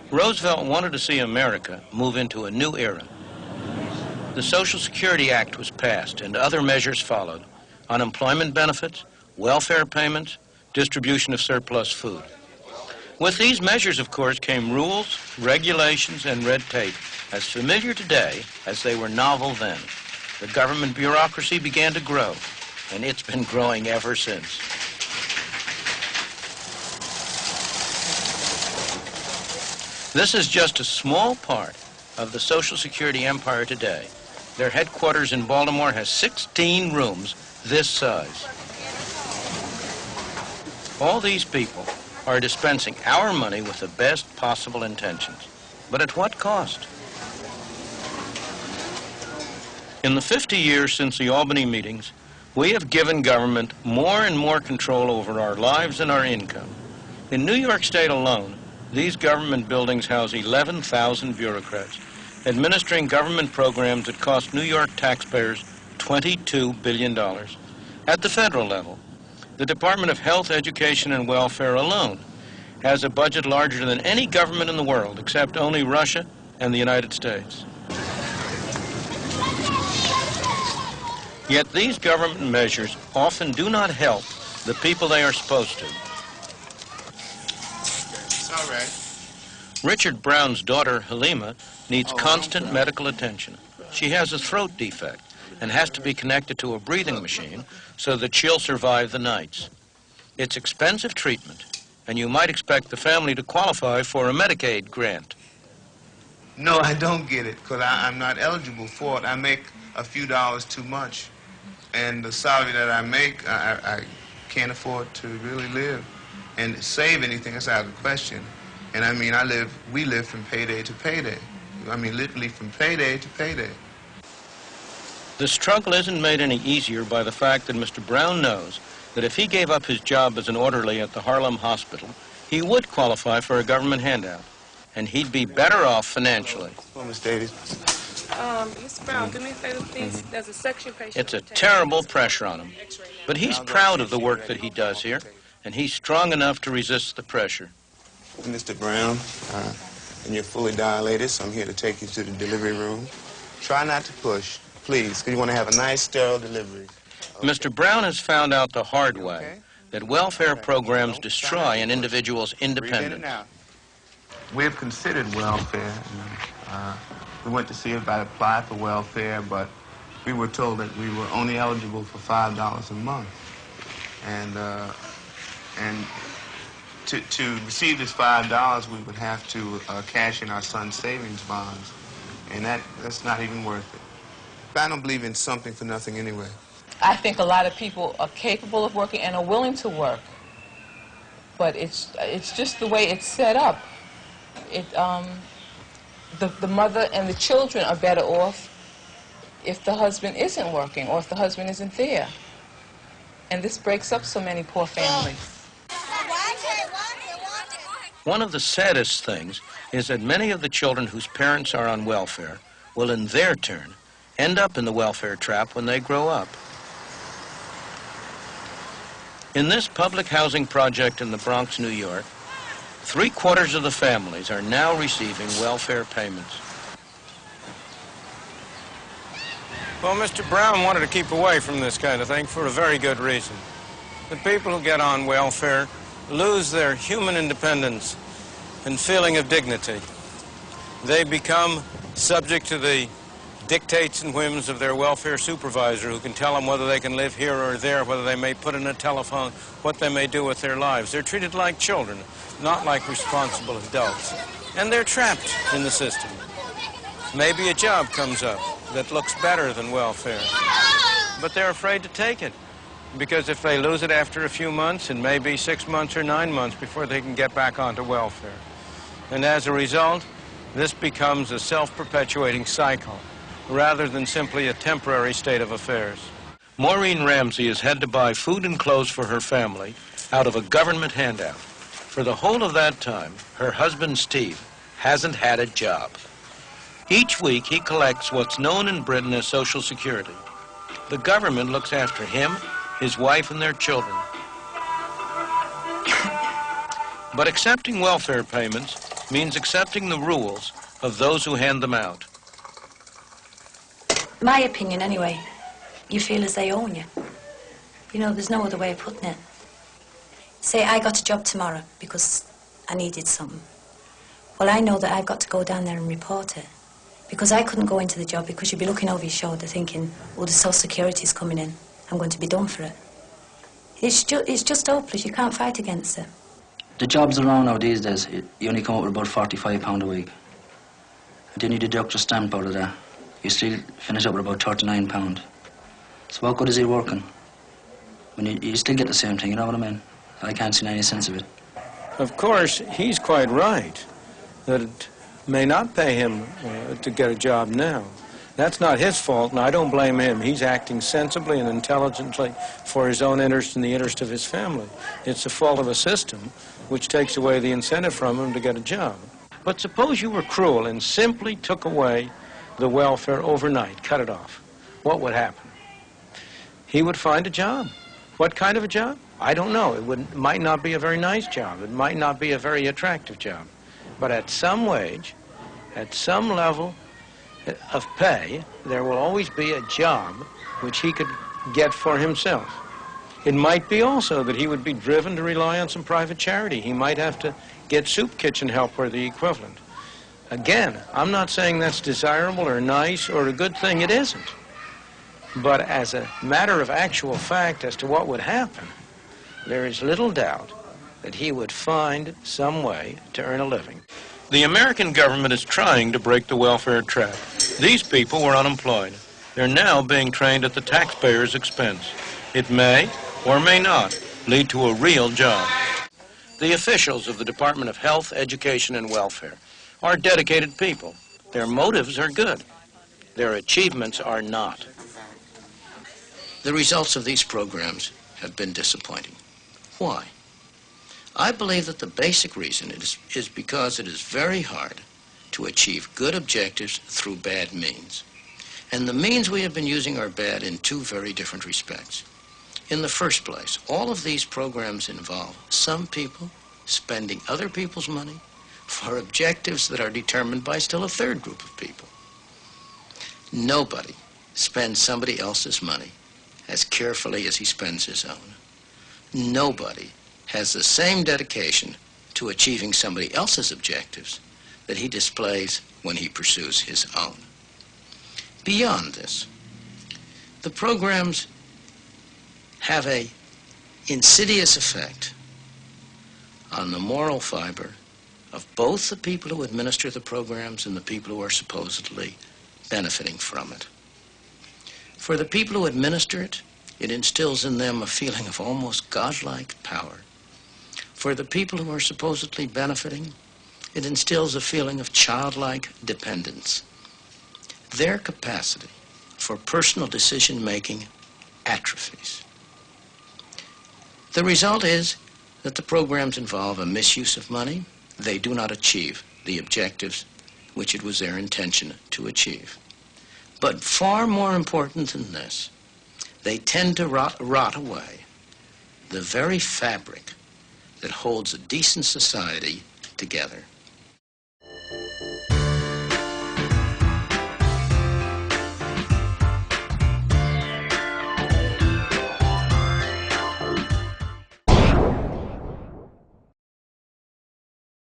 Roosevelt wanted to see America move into a new era. The Social Security Act was passed and other measures followed: unemployment benefits, welfare payments, distribution of surplus food. With these measures, of course, came rules, regulations, and red tape, as familiar today as they were novel then. The government bureaucracy began to grow, and it's been growing ever since. This is just a small part of the Social Security empire today. Their headquarters in Baltimore has 16 rooms this size. All these people are dispensing our money with the best possible intentions. But at what cost? In the 50 years since the Albany meetings, we have given government more and more control over our lives and our income. In New York State alone, these government buildings house 11,000 bureaucrats, administering government programs that cost New York taxpayers $22 billion. At the federal level, the Department of Health, Education, and Welfare alone has a budget larger than any government in the world, except only Russia and the United States. Yet these government measures often do not help the people they are supposed to. It's all right. Richard Brown's daughter, Halima, needs constant medical attention. She has a throat defect and has to be connected to a breathing machine so that she'll survive the nights. It's expensive treatment, and you might expect the family to qualify for a Medicaid grant. No, I don't get it, because I'm not eligible for it. I make a few dollars too much, and the salary that I make, I can't afford to really live and save anything. That's out of the question. And I mean, we live from payday to payday. I mean, literally from payday to payday. The struggle isn't made any easier by the fact that Mr. Brown knows that if he gave up his job as an orderly at the Harlem Hospital, he would qualify for a government handout, and he'd be better off financially. Hello, Miss Davies. Mr. Brown, do me a favor, please. There's a section patient. It's a terrible pressure on him, but he's proud of the work that he does here, and he's strong enough to resist the pressure. Mr. Brown, and you're fully dilated, so I'm here to take you to the delivery room. Try not to push, please, because you want to have a nice, sterile delivery. Okay. Mr. Brown has found out the hard way that welfare programs destroy an individual's independence. We have considered welfare. We went to see if I'd apply for welfare, but we were told that we were only eligible for $5 a month. And to receive this $5, we would have to cash in our son's savings bonds, and that's not even worth it. I don't believe in something for nothing anyway. I think a lot of people are capable of working and are willing to work, but it's just the way it's set up. The mother and the children are better off if the husband isn't working or if the husband isn't there. And this breaks up so many poor families. One of the saddest things is that many of the children whose parents are on welfare will, in their turn, end up in the welfare trap when they grow up. In this public housing project in the Bronx, New York, 3/4 of the families are now receiving welfare payments. Well, Mr. Brown wanted to keep away from this kind of thing for a very good reason. The people who get on welfare lose their human independence and feeling of dignity. They become subject to the dictates and whims of their welfare supervisor, who can tell them whether they can live here or there, whether they may put in a telephone, what they may do with their lives. They're treated like children, not like responsible adults. And they're trapped in the system. Maybe a job comes up that looks better than welfare, but they're afraid to take it, because if they lose it after a few months, it may be 6 months or 9 months before they can get back onto welfare. And as a result, this becomes a self-perpetuating cycle, rather than simply a temporary state of affairs. Maureen Ramsey has had to buy food and clothes for her family out of a government handout. For the whole of that time, her husband, Steve, hasn't had a job. Each week, he collects what's known in Britain as Social Security. The government looks after him, his wife, and their children. But accepting welfare payments means accepting the rules of those who hand them out. My opinion, anyway, you feel as they own you. You know, there's no other way of putting it. Say I got a job tomorrow because I needed something. Well, I know that I've got to go down there and report it. Because I couldn't go into the job because you'd be looking over your shoulder thinking, oh, the Social Security's coming in. I'm going to be done for it. It's just hopeless. You can't fight against it. The jobs around now these days, you only come up with about £45 a week. And then you deduct your stamp out of that. You still finish up with about £39. So what good is it working? When you still get the same thing, you know what I mean? I can't see any sense of it. Of course, he's quite right that it may not pay him to get a job now. That's not his fault, and I don't blame him. He's acting sensibly and intelligently for his own interest and the interest of his family. It's the fault of a system which takes away the incentive from him to get a job. But suppose you were cruel and simply took away the welfare overnight, cut it off. What would happen? He would find a job. What kind of a job? I don't know. It might not be a very nice job. It might not be a very attractive job. But at some wage, at some level of pay, there will always be a job which he could get for himself. It might be also that he would be driven to rely on some private charity. He might have to get soup kitchen help or the equivalent. Again, I'm not saying that's desirable or nice or a good thing. It isn't. But as a matter of actual fact as to what would happen, there is little doubt that he would find some way to earn a living. The American government is trying to break the welfare trap. These people were unemployed. They're now being trained at the taxpayer's expense. It may or may not lead to a real job. The officials of the Department of Health, Education, and Welfare are dedicated people. Their motives are good. Their achievements are not. The results of these programs have been disappointing. Why? I believe that the basic reason is because it is very hard to achieve good objectives through bad means. And the means we have been using are bad in two very different respects. In the first place, all of these programs involve some people spending other people's money for objectives that are determined by still a third group of people. Nobody spends somebody else's money as carefully as he spends his own. Nobody has the same dedication to achieving somebody else's objectives that he displays when he pursues his own. Beyond this, the programs have an insidious effect on the moral fiber of both the people who administer the programs and the people who are supposedly benefiting from it. For the people who administer it, it instills in them a feeling of almost godlike power. For the people who are supposedly benefiting, it instills a feeling of childlike dependence. Their capacity for personal decision-making atrophies. The result is that the programs involve a misuse of money. They do not achieve the objectives which it was their intention to achieve. But far more important than this, they tend to rot away the very fabric that holds a decent society together.